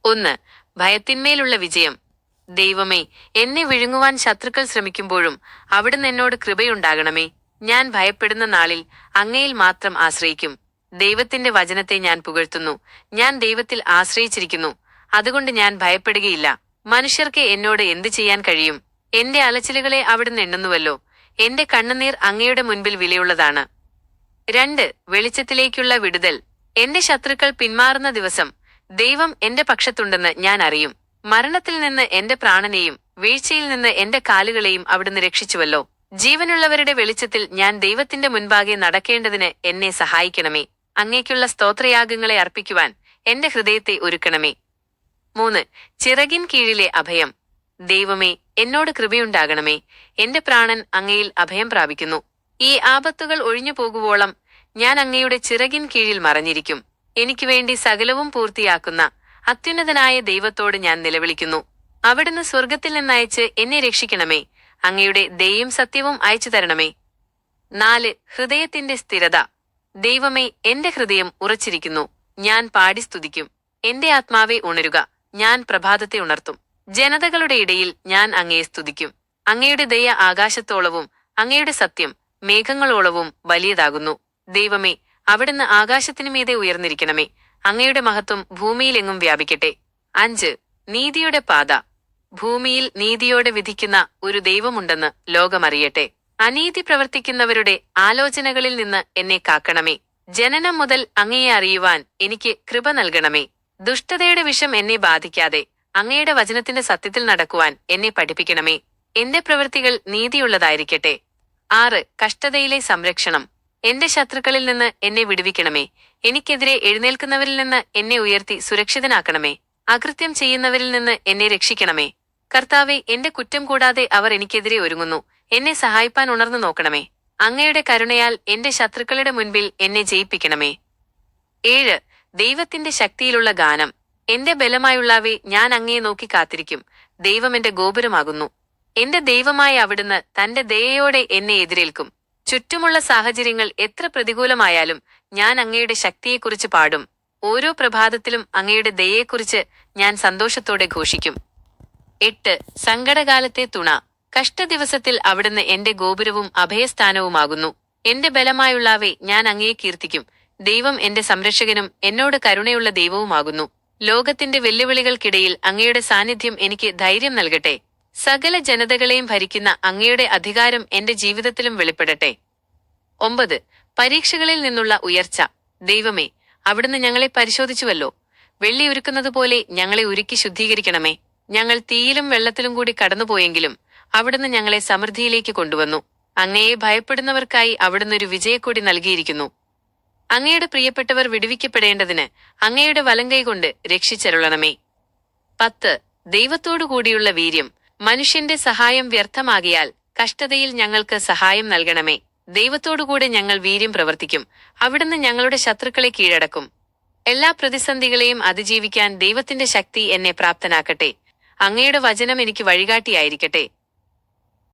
1. ഭയത്തിന്മേലുള്ള വിജയം. ദൈവമേ, എന്നെ വിഴുങ്ങുവാൻ ശത്രുക്കൾ ശ്രമിക്കുമ്പോഴും അവിടുന്ന് എന്നോട് കൃപയുണ്ടാകണമേ. ഞാൻ ഭയപ്പെടുന്ന നാളിൽ അങ്ങയിൽ മാത്രം ആശ്രയിക്കും. ദൈവത്തിന്റെ വചനത്തെ ഞാൻ പുകഴ്ത്തുന്നു. ഞാൻ ദൈവത്തിൽ ആശ്രയിച്ചിരിക്കുന്നു. അതുകൊണ്ട് ഞാൻ ഭയപ്പെടുകയില്ല. മനുഷ്യർക്ക് എന്നോട് എന്തു ചെയ്യാൻ കഴിയും? എന്റെ അലച്ചിലുകളെ അവിടുന്ന് എണ്ണുന്നുവല്ലോ. എന്റെ കണ്ണുനീർ അങ്ങയുടെ മുൻപിൽ വിലയുള്ളതാണ്. 2. വെളിച്ചത്തിലേക്കുള്ള വിടുതൽ. എന്റെ ശത്രുക്കൾ പിന്മാറുന്ന ദിവസം ദൈവം എന്റെ പക്ഷത്തുണ്ടെന്ന് ഞാൻ അറിയും. മരണത്തിൽ നിന്ന് എന്റെ പ്രാണനെയും വീഴ്ചയിൽ നിന്ന് എന്റെ കാലുകളെയും അവിടുന്ന് രക്ഷിച്ചുവല്ലോ. ജീവനുള്ളവരുടെ വെളിച്ചത്തിൽ ഞാൻ ദൈവത്തിന്റെ മുൻപാകെ നടക്കേണ്ടതിന് എന്നെ സഹായിക്കണമേ. അങ്ങേക്കുള്ള സ്തോത്രയാഗങ്ങളെ അർപ്പിക്കുവാൻ എന്റെ ഹൃദയത്തെ ഒരുക്കണമേ. 3. ചിറകിൻ കീഴിലെ അഭയം. ദൈവമേ, എന്നോട് കൃപയുണ്ടാകണമേ. എന്റെ പ്രാണൻ അങ്ങയിൽ അഭയം പ്രാപിക്കുന്നു. ഈ ആപത്തുകൾ ഒഴിഞ്ഞു പോകുവോളം ഞാൻ അങ്ങയുടെ ചിറകിൻ കീഴിൽ മറഞ്ഞിരിക്കും. എനിക്ക് വേണ്ടി സകലവും പൂർത്തിയാക്കുന്ന അത്യുന്നതനായ ദൈവത്തോട് ഞാൻ നിലവിളിക്കുന്നു. അവിടുന്ന് സ്വർഗത്തിൽ നിന്നയച്ച് എന്നെ രക്ഷിക്കണമേ. അങ്ങയുടെ ദയയും സത്യവും അയച്ചു തരണമേ. 4. ഹൃദയത്തിന്റെ സ്ഥിരത. ദൈവമേ, എന്റെ ഹൃദയം ഉറച്ചിരിക്കുന്നു. ഞാൻ പാടി സ്തുതിക്കും. എന്റെ ആത്മാവെ ഉണരുക. ഞാൻ പ്രഭാതത്തെ ഉണർത്തും. ജനതകളുടെ ഇടയിൽ ഞാൻ അങ്ങയെ സ്തുതിക്കും. അങ്ങയുടെ ദയ ആകാശത്തോളവും അങ്ങയുടെ സത്യം മേഘങ്ങളോളവും വലിയതാകുന്നു. ദൈവമേ, അവിടുന്ന് ആകാശത്തിനുമീതെ ഉയർന്നിരിക്കണമേ. അങ്ങയുടെ മഹത്വം ഭൂമിയിലെങ്ങും വ്യാപിക്കട്ടെ. 5. നീതിയുടെ പാത. ഭൂമിയിൽ നീതിയോടെ വിധിക്കുന്ന ഒരു ദൈവമുണ്ടെന്ന് ലോകമറിയട്ടെ. അനീതി പ്രവർത്തിക്കുന്നവരുടെ ആലോചനകളിൽ നിന്ന് എന്നെ കാക്കണമേ. ജനനം മുതൽ അങ്ങയെ അറിയുവാൻ എനിക്ക് കൃപ നൽകണമേ. ദുഷ്ടതയുടെ വിഷം എന്നെ ബാധിക്കാതെ അങ്ങയുടെ വചനത്തിന്റെ സത്യത്തിൽ നടക്കുവാൻ എന്നെ പഠിപ്പിക്കണമേ. എന്റെ പ്രവൃത്തികൾ നീതിയുള്ളതായിരിക്കട്ടെ. 6. കഷ്ടതയിലെ സംരക്ഷണം. എന്റെ ശത്രുക്കളിൽ നിന്ന് എന്നെ വിടുവിക്കണമേ. എനിക്കെതിരെ എഴുന്നേൽക്കുന്നവരിൽ നിന്ന് എന്നെ ഉയർത്തി സുരക്ഷിതനാക്കണമേ. അകൃത്യം ചെയ്യുന്നവരിൽ നിന്ന് എന്നെ രക്ഷിക്കണമേ. കർത്താവെ, എന്റെ കുറ്റം കൂടാതെ അവർ എനിക്കെതിരെ ഒരുങ്ങുന്നു. എന്നെ സഹായിപ്പാൻ ഉണർന്നു നോക്കണമേ. അങ്ങയുടെ കരുണയാൽ എന്റെ ശത്രുക്കളുടെ മുൻപിൽ എന്നെ ജയിപ്പിക്കണമേ. 7. ദൈവത്തിന്റെ ശക്തിയിലുള്ള ഗാനം. എന്റെ ബലമായുള്ളവേ, ഞാൻ അങ്ങയെ നോക്കി കാത്തിരിക്കും. ദൈവം എന്റെ ഗോപുരമാകുന്നു. എന്റെ ദൈവമായ അവിടുന്ന് തന്റെ ദയയോടെ എന്നെ എതിരേൽക്കും. ചുറ്റുമുള്ള സാഹചര്യങ്ങൾ എത്ര പ്രതികൂലമായാലും ഞാൻ അങ്ങയുടെ ശക്തിയെക്കുറിച്ച് പാടും. ഓരോ പ്രഭാതത്തിലും അങ്ങയുടെ ദയയെക്കുറിച്ച് ഞാൻ സന്തോഷത്തോടെ ഘോഷിക്കും. 8. സങ്കടകാലത്തെ തുണ. കഷ്ടദിവസത്തിൽ അവിടുന്ന് എന്റെ ഗോപുരവും അഭയസ്ഥാനവുമാകുന്നു. എന്റെ ബലമായുള്ളവേ, ഞാൻ അങ്ങയെ കീർത്തിക്കും. ദൈവം എന്റെ സംരക്ഷകനും എന്നോട് കരുണയുള്ള ദൈവവുമാകുന്നു. ലോകത്തിന്റെ വെല്ലുവിളികൾക്കിടയിൽ അങ്ങയുടെ സാന്നിധ്യം എനിക്ക് ധൈര്യം നൽകട്ടെ. സകല ജനതകളെയും ഭരിക്കുന്ന അങ്ങയുടെ അധികാരം എന്റെ ജീവിതത്തിലും വെളിപ്പെടട്ടെ. 9. പരീക്ഷകളിൽ നിന്നുള്ള ഉയർച്ച. ദൈവമേ, അവിടുന്ന് ഞങ്ങളെ പരിശോധിച്ചുവല്ലോ. വെള്ളി ഉരുക്കുന്നതുപോലെ ഞങ്ങളെ ഉരുക്കി ശുദ്ധീകരിക്കണമേ. ഞങ്ങൾ തീയിലും വെള്ളത്തിലും കൂടി കടന്നുപോയെങ്കിലും അവിടുന്ന് ഞങ്ങളെ സമൃദ്ധിയിലേക്ക് കൊണ്ടുവന്നു. അങ്ങയെ ഭയപ്പെടുന്നവർക്കായി അവിടുന്ന് ഒരു വിജയക്കൊടി നൽകിയിരിക്കുന്നു. അങ്ങയുടെ പ്രിയപ്പെട്ടവർ വിടുവിക്കപ്പെടേണ്ടതിന് അങ്ങയുടെ വലങ്കൈ കൊണ്ട് രക്ഷിച്ചരുളണമേ. 10. ദൈവത്തോടുകൂടിയുള്ള വീര്യം. മനുഷ്യന്റെ സഹായം വ്യർത്ഥമാകിയാൽ കഷ്ടതയിൽ ഞങ്ങൾക്ക് സഹായം നൽകണമേ. ദൈവത്തോടുകൂടെ ഞങ്ങൾ വീര്യം പ്രവർത്തിക്കും. അവിടുന്ന് ഞങ്ങളുടെ ശത്രുക്കളെ കീഴടക്കും. എല്ലാ പ്രതിസന്ധികളെയും അതിജീവിക്കാൻ ദൈവത്തിന്റെ ശക്തി എന്നെ പ്രാപ്തനാക്കട്ടെ. അങ്ങയുടെ വചനം എനിക്ക് വഴികാട്ടിയായിരിക്കട്ടെ.